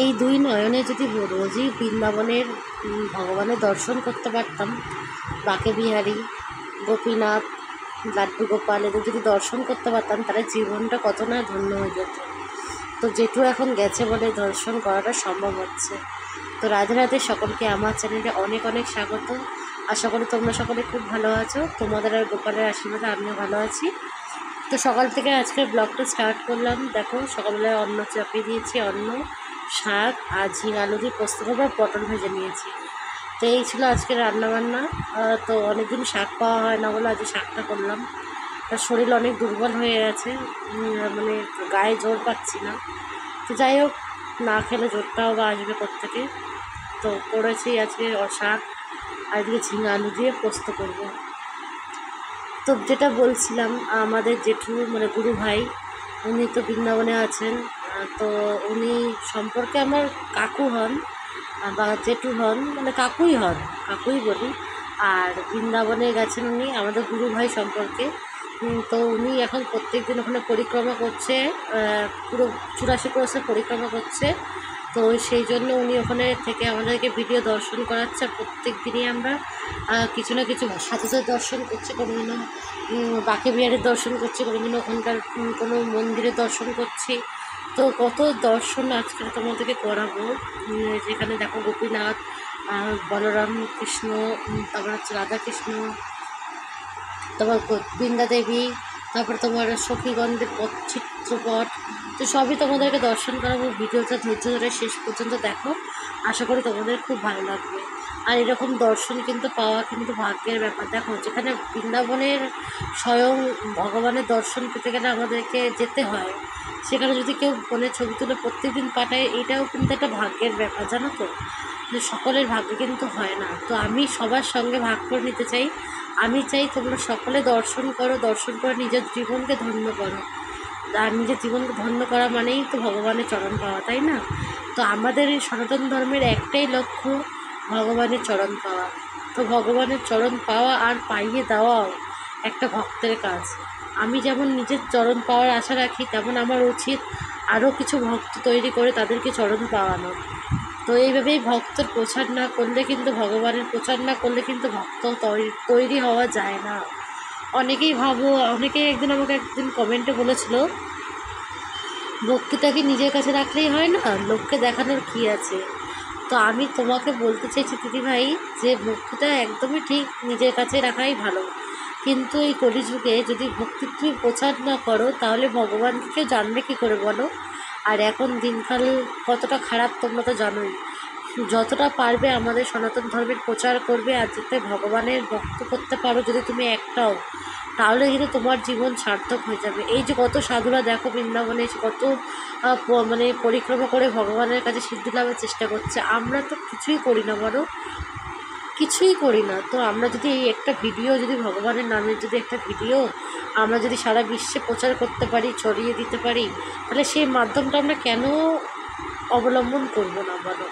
এই দুই নয়নে যদি রোজই বৃন্দাবনের ভগবানের দর্শন করতে পারতাম, বাঁকে বিহারী, গোপীনাথ, লাড্ডু গোপাল এদের যদি দর্শন করতে পারতাম, তাহলে জীবনটা কত না ধন্য হয়ে যেত। তো জেঠু এখন গেছে বলে দর্শন করাটা সম্ভব হচ্ছে। তো রাধে রাধে সকলকে আমার চ্যানেলে অনেক অনেক স্বাগত। আশা করি তোমরা সকলে খুব ভালো আছো। তোমাদের আর গোপালের আশীর্বাদে আমিও ভালো আছি। তো সকাল থেকে আজকের ব্লগটা স্টার্ট করলাম। দেখো সকালবেলায় অন্ন চাপিয়ে দিয়েছি, অন্ন, শাক আর ঝিঙে আলু দিয়ে পোস্ত করবো, পটল ভেজে নিয়েছি। তো এই ছিল আজকে রান্নাবান্না। তো অনেকদিন শাক পাওয়া হয় না বলে আজকে শাকটা করলাম। তার শরীর অনেক দুর্বল হয়ে গেছে, মানে গায়ে জোর পাচ্ছি না। তো যাই হোক, না খেলে জোরটাও বা আসবে কোত্থেকে। তো করেছি আজকে শাক, আর এদিকে ঝিঙে আলু দিয়ে পোস্ত করবো। তো যেটা বলছিলাম, আমাদের জেঠু মানে গুরু ভাই, উনি তো বৃন্দাবনে আছেন। তো উনি সম্পর্কে আমার কাকু হন বা জেঠু হন, মানে কাকুই বলি। আর বৃন্দাবনে গেছেন উনি আমাদের গুরু ভাই সম্পর্কে। তো উনি এখন প্রত্যেক দিন ওখানে পরিক্রমা করছে, পুরো 84 ক্রোশের পরিক্রমা করছে। তো সেই জন্য উনি ওখানে থেকে আমাদেরকে ভিডিও দর্শন করাচ্ছে। প্রত্যেক দিনই আমরা কিছু না কিছু সাধুদের দর্শন করছি, কোনোদিনও বাঁকে বিহারের দর্শন করছি, কোনোদিনও ওখানকার কোনো মন্দিরের দর্শন করছি। তো কত দর্শন আজকে তোমাদেরকে করাবো। যেখানে দেখো গোপীনাথ, বলরাম কৃষ্ণ, তারপর হচ্ছে রাধাকৃষ্ণ, তারপর বৃন্দা দেবী, তারপর তোমার সখীগন্ধের চিত্রপট। তো সবই তোমাদেরকে দর্শন করাবো। ভিডিওটা ধৈর্য ধরে শেষ পর্যন্ত দেখো, আশা করি তোমাদের খুব ভালো লাগবে। আর এরকম দর্শন কিন্তু পাওয়া কিন্তু ভাগ্যের ব্যাপার। দেখো, যেখানে বৃন্দাবনের স্বয়ং ভগবানের দর্শন পেতে গেলে আমাদেরকে যেতে হয়, সেখানে যদি কেউ ফোনে ছবি তুলে প্রত্যেকদিন পাঠায়, এটাও কিন্তু একটা ভাগ্যের ব্যাপার, জানো তো। যে সকলের ভাগ্য কিন্তু হয় না। তো আমি সবার সঙ্গে ভাগ করে নিতে চাই। আমি চাই তোমরা সকলে দর্শন করো, দর্শন করে নিজের জীবনকে ধন্য করো। আর নিজের জীবনকে ধন্য করা মানেই তো ভগবানের চরণ পাওয়া, তাই না? তো আমাদের এই সনাতন ধর্মের একটাই লক্ষ্য, ভগবানের চরণ পাওয়া। তো ভগবানের চরণ পাওয়া আর পাইয়ে দেওয়াও একটা ভক্তের কাজ। আমি যেমন নিজের চরণ পাওয়ার আশা রাখি, তেমন আমার উচিত আরও কিছু ভক্ত তৈরি করে তাদেরকে চরণ পাওয়ানো। তো এইভাবেই ভক্তর প্রচার না করলে কিন্তু, ভগবানের প্রচার না করলে কিন্তু ভক্ত তৈরি হওয়া যায় না। অনেকেই আমাকে একদিন কমেন্টে বলেছিল, ভক্তিটা কি নিজের কাছে রাখলেই হয় না, লোককে দেখানোর কী আছে? তো আমি তোমাকে বলতে চাইছি দিদিভাই, যে ভক্তিটা একদমই ঠিক, নিজের কাছে রাখাই ভালো। কিন্তু এই কলিযুগে যদি ভক্তি তুমি প্রচার না করো, তাহলে ভগবানকে কেউ জানবে কী করে বলো? আর এখন দিনকাল কতটা খারাপ তোমরা তো জানোই। যতটা পারবে আমাদের সনাতন ধর্মের প্রচার করবে, আর যাতে ভগবানের ভক্ত করতে পারো যদি তুমি একটাও, তাহলে কিন্তু তোমার জীবন সার্থক হয়ে যাবে। এই যে কত সাধুরা দেখো বৃন্দাবনে কত মানে পরিক্রমা করে ভগবানের কাছে সিদ্ধি লাভের চেষ্টা করছে, আমরা তো কিছুই করি না বলো, কিছুই করি না। তো আমরা যদি এই একটা ভিডিও, যদি ভগবানের নামের যদি একটা ভিডিও আমরা যদি সারা বিশ্বে প্রচার করতে পারি, ছড়িয়ে দিতে পারি, তাহলে সেই মাধ্যমটা আমরা কেন অবলম্বন করব না বলো?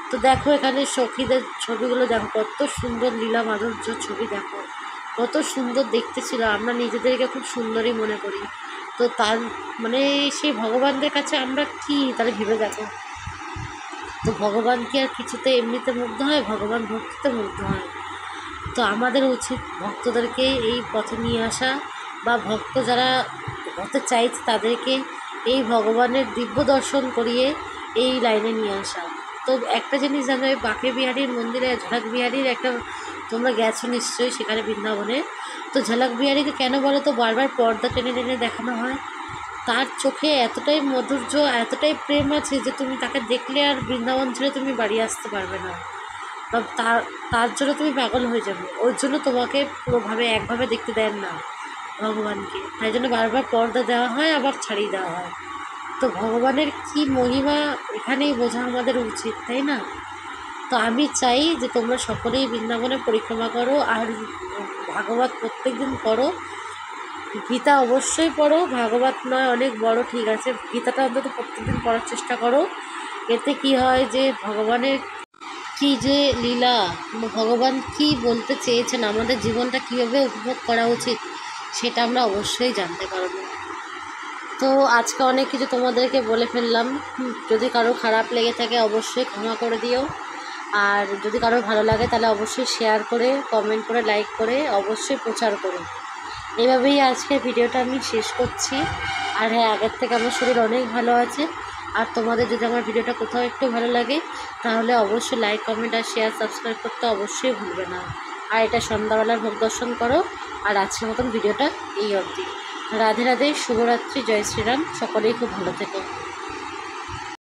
তো দেখো এখানে সখীদের ছবিগুলো দেখো, কত সুন্দর লীলা মাধুর্য ছবি, দেখো কত সুন্দর দেখতে ছিল। আমরা নিজেদেরকে খুব সুন্দরই মনে করি। তো তার মানে সেই ভগবানদের কাছে আমরা কি তাহলে ভেবে দেখো। তো ভগবান কি আর কিছুতে এমনিতে মুগ্ধ হয়? ভগবান ভক্তিতে মুগ্ধ হয়। তো আমাদের উচিত ভক্তদেরকে এই পথে নিয়ে আসা, বা ভক্ত যারা হতে চাইছে তাদেরকে এই ভগবানের দিব্য দর্শন করিয়ে এই লাইনে নিয়ে আসা। তো একটা জিনিস জানো, এই বাঁকে বিহারীর মন্দিরে ঝালক বিহারীর একটা, তোমরা গেছো নিশ্চয়ই সেখানে বৃন্দাবনে। তো ঝালক বিহারীকে কেন বলো তো বারবার পর্দা টেনে টেনে দেখানো হয়? তার চোখে এতটাই মাধুর্য, এতটাই প্রেম আছে যে তুমি তাকে দেখলে আর বৃন্দাবন ছেড়ে তুমি বাড়ি আসতে পারবে না, বা তার জন্য তুমি পাগল হয়ে যাবে। ওর জন্য তোমাকে পুরোভাবে একভাবে দেখতে দেন না ভগবানকে, তাই জন্য বারবার পর্দা দেওয়া হয়, আবার ছাড়িয়ে দেওয়া হয়। তো ভগবানের কি মহিমা এখানেই বোঝা আমাদের উচিত, তাই না? তো আমি চাই যে তোমরা সকলেই বৃন্দাবনে পরিক্রমা করো, আর ভাগবত প্রত্যেক দিন পড়ো। গীতা অবশ্যই পড়ো, ভাগবত নয় অনেক বড়, ঠিক আছে, গীতাটা অন্তত প্রত্যেকদিন পড়ার চেষ্টা করো। এতে কি হয় যে ভগবানের কি যে লীলা, ভগবান কি বলতে চেয়েছেন, আমাদের জীবনটা কীভাবে উপভোগ করা উচিত, সেটা আমরা অবশ্যই জানতে পারবো। তো আজকে অনেক কিছু তোমাদেরকে বলে ফেললাম, যদি কারো খারাপ লেগে থাকে অবশ্যই ক্ষমা করে দিও। আর যদি কারো ভালো লাগে তাহলে অবশ্যই শেয়ার করে, কমেন্ট করে, লাইক করে অবশ্যই প্রচার করো। এইভাবেই আজকের ভিডিওটা আমি শেষ করছি। আর হ্যাঁ, আগের থেকে আমার শরীর অনেক ভালো আছে। আর তোমাদের যদি আমার ভিডিওটা কোথাও একটু ভালো লাগে তাহলে অবশ্যই লাইক, কমেন্ট আর শেয়ার, সাবস্ক্রাইব করতে অবশ্যই ভুলবে না। আর এটা সন্ধ্যাবেলার ভোগ দর্শন করো। আর আজকের মতন ভিডিওটা এই অবধি। রাধে রাধে, শুভরাত্রি, জয় শ্রীরাম। সকলেই খুব ভালো থেকো।